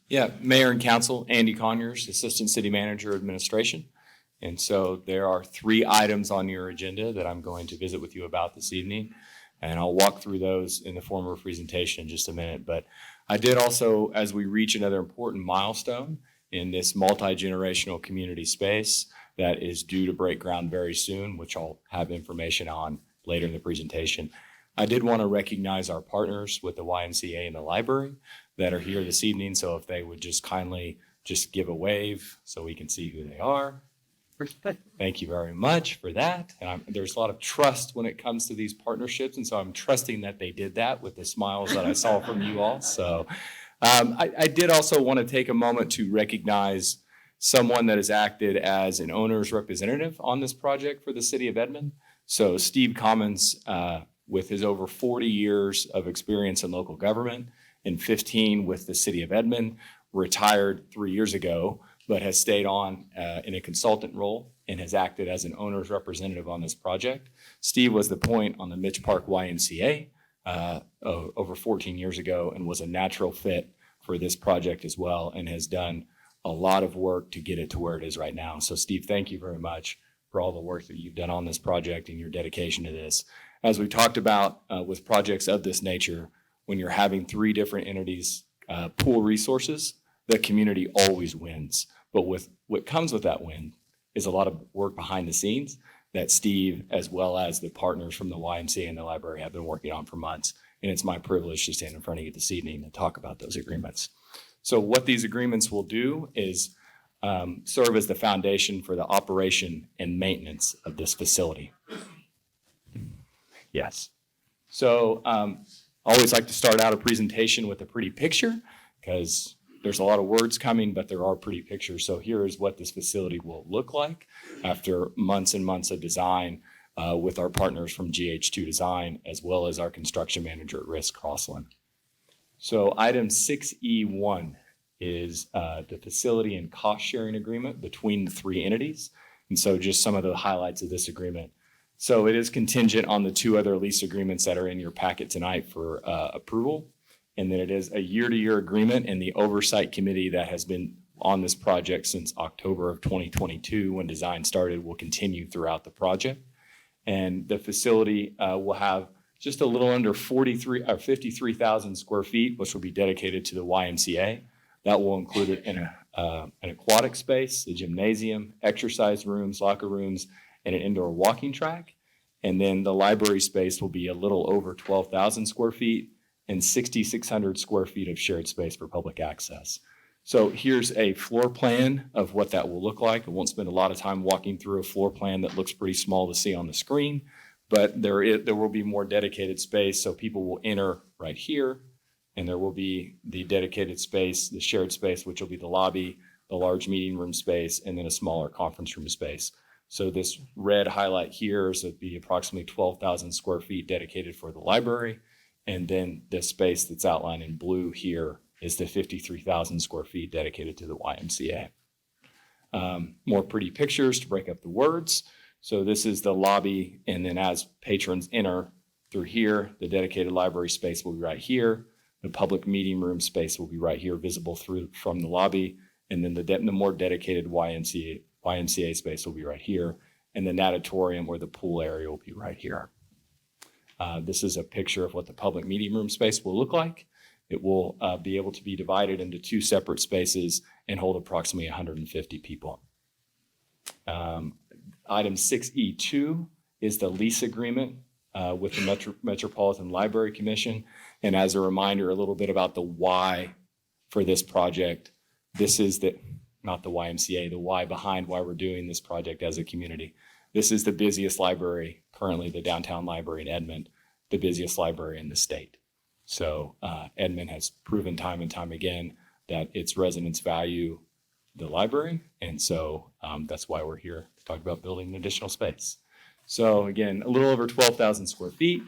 Yeah, Mayor and Council, Andy Conyers, Assistant City Manager Administration. And so there are 3 items on your agenda that I'm going to visit with you about this evening. And I'll walk through those in the form of a presentation in just a minute. But I did also, as we reach another important milestone in this multi-generational community space that is due to break ground very soon, which I'll have information on later in the presentation, I did want to recognize our partners with the YMCA and the library that are here this evening. So if they would just kindly just give a wave so we can see who they are. Thank you very much for that. And there's a lot of trust when it comes to these partnerships. And so I'm trusting that they did that with the smiles that I saw from you all. So I did also want to take a moment to recognize someone that has acted as an owner's representative on this project for the city of Edmond. So Steve Commons, with his over 40 years of experience in local government and 15 with the city of Edmond, retired 3 years ago, but has stayed on in a consultant role and has acted as an owner's representative on this project. Steve was the point on the Mitch Park YMCA over 14 years ago and was a natural fit for this project as well, and has done a lot of work to get it to where it is right now. So Steve, thank you very much for all the work that you've done on this project and your dedication to this. As we talked about with projects of this nature, when you're having 3 different entities pool resources, the community always wins. But with what comes with that win is a lot of work behind the scenes that Steve, as well as the partners from the YMCA and the library, have been working on for months. And it's my privilege to stand in front of you this evening and talk about those agreements. So what these agreements will do is serve as the foundation for the operation and maintenance of this facility. Yes. So I always like to start out a presentation with a pretty picture because there's a lot of words coming, but there are pretty pictures. So here is what this facility will look like after months and months of design with our partners from GH2 Design, as well as our construction manager at Risk, Crossland. So item 6E1 is the facility and cost sharing agreement between the 3 entities. And so just some of the highlights of this agreement. So it is contingent on the 2 other lease agreements that are in your packet tonight for approval. And then it is a year-to-year agreement, and the oversight committee that has been on this project since October of 2022 when design started will continue throughout the project. And the facility will have just a little under 53,000 square feet, which will be dedicated to the YMCA. That will include an aquatic space, a gymnasium, exercise rooms, locker rooms, and an indoor walking track. And then the library space will be a little over 12,000 square feet and 6,600 square feet of shared space for public access. So here's a floor plan of what that will look like. I won't spend a lot of time walking through a floor plan that looks pretty small to see on the screen, but there will be more dedicated space. So people will enter right here, and there will be the dedicated space, the shared space, which will be the lobby, the large meeting room space, and then a smaller conference room space. So this red highlight here is it'd be approximately 12,000 square feet dedicated for the library. And then the space that's outlined in blue here is the 53,000 square feet dedicated to the YMCA. More pretty pictures to break up the words. So this is the lobby, and then as patrons enter through here, the dedicated library space will be right here. The public meeting room space will be right here, visible from the lobby. And then the more dedicated YMCA space will be right here. And the natatorium or the pool area will be right here. This is a picture of what the public meeting room space will look like. It will be able to be divided into 2 separate spaces and hold approximately 150 people. Item 6E2 is the lease agreement with the Metropolitan Library Commission. And as a reminder, a little bit about the why for this project. This is not the YMCA, the why behind why we're doing this project as a community. This is the busiest library, currently the downtown library in Edmond, the busiest library in the state. So Edmond has proven time and time again that its residents value the library. And so that's why we're here to talk about building an additional space. So again, a little over 12,000 square feet.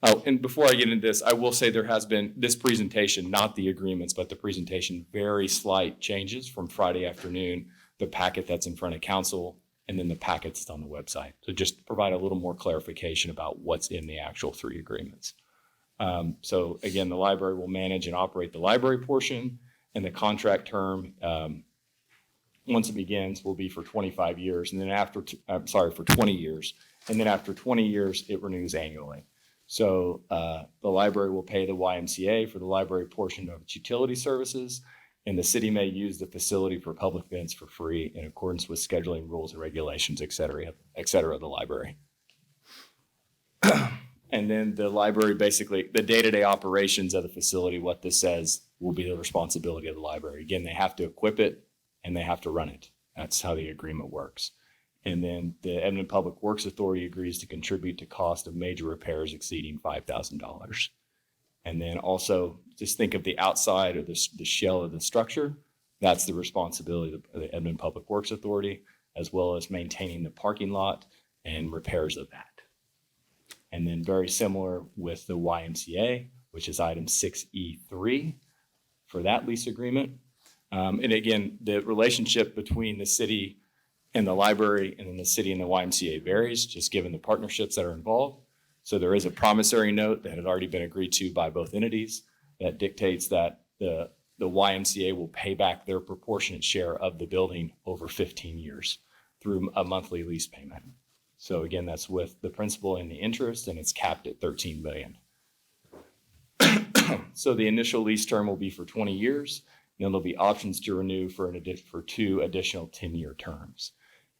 Oh, and before I get into this, I will say there has been this presentation, not the agreements, but the presentation, very slight changes from Friday afternoon, the packet that's in front of council, and then the packet that's on the website. So just to provide a little more clarification about what's in the actual 3 agreements. So again, the library will manage and operate the library portion, and the contract term, once it begins, will be for 25 years, and then for 20 years. And then after 20 years, it renews annually. So the library will pay the YMCA for the library portion of its utility services, and the city may use the facility for public events for free in accordance with scheduling rules and regulations, et cetera, of the library. And then the library, basically, the day-to-day operations of the facility, what this says, will be the responsibility of the library. Again, they have to equip it and they have to run it. That's how the agreement works. And then the Edmond Public Works Authority agrees to contribute to cost of major repairs exceeding $5,000. And then also just think of the outside or the shell of the structure. That's the responsibility of the Edmond Public Works Authority, as well as maintaining the parking lot and repairs of that. And then very similar with the YMCA, which is item 6E3 for that lease agreement. And again, the relationship between the city and the library and then the city and the YMCA varies, just given the partnerships that are involved. So there is a promissory note that had already been agreed to by both entities that dictates that the YMCA will pay back their proportionate share of the building over 15 years through a monthly lease payment. So again, that's with the principal and the interest, and it's capped at $13 million. So the initial lease term will be for 20 years, and then there'll be options to renew for 2 additional 10-year terms.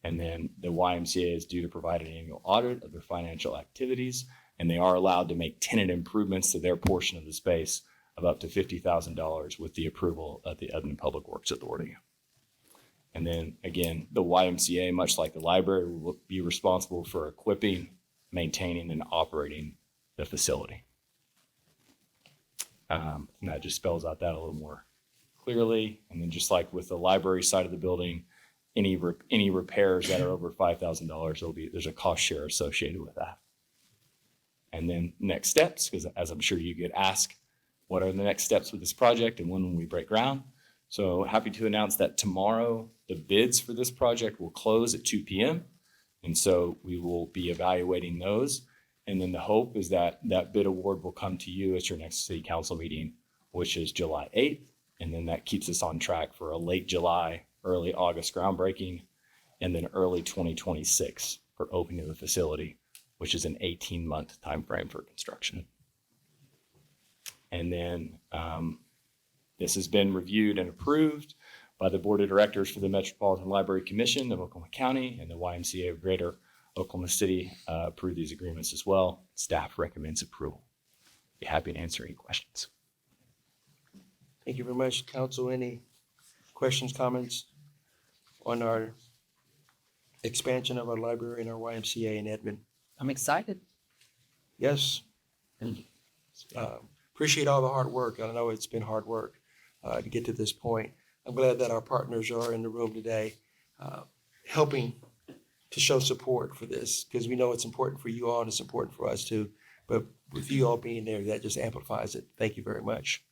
And then the YMCA is due to provide an annual audit of their financial activities, and they are allowed to make tenant improvements to their portion of the space of up to $50,000 with the approval of the Edmond Public Works Authority. And then again, the YMCA, much like the library, will be responsible for equipping, maintaining, and operating the facility. And that just spells out that a little more clearly. And then just like with the library side of the building, any repairs that are over $5,000, there's a cost share associated with that. And then next steps, because as I'm sure you get asked, what are the next steps with this project and when will we break ground? So happy to announce that tomorrow the bids for this project will close at 2 p.m. And so we will be evaluating those. And then the hope is that that bid award will come to you at your next city council meeting, which is July 8th. And then that keeps us on track for a late July, early August groundbreaking, and then early 2026 for opening of the facility, which is an 18-month time frame for construction. And then this has been reviewed and approved by the Board of Directors for the Metropolitan Library Commission of Oklahoma County, and the YMCA of Greater Oklahoma City approved these agreements as well. Staff recommends approval. Be happy to answer any questions. Thank you very much, Council. Any questions, comments on our expansion of our library and our YMCA in Edmond? I'm excited. Yes. Appreciate all the hard work. I know it's been hard work to get to this point. I'm glad that our partners are in the room today helping to show support for this, because we know it's important for you all and it's important for us too. But with you all being there, that just amplifies it. Thank you very much.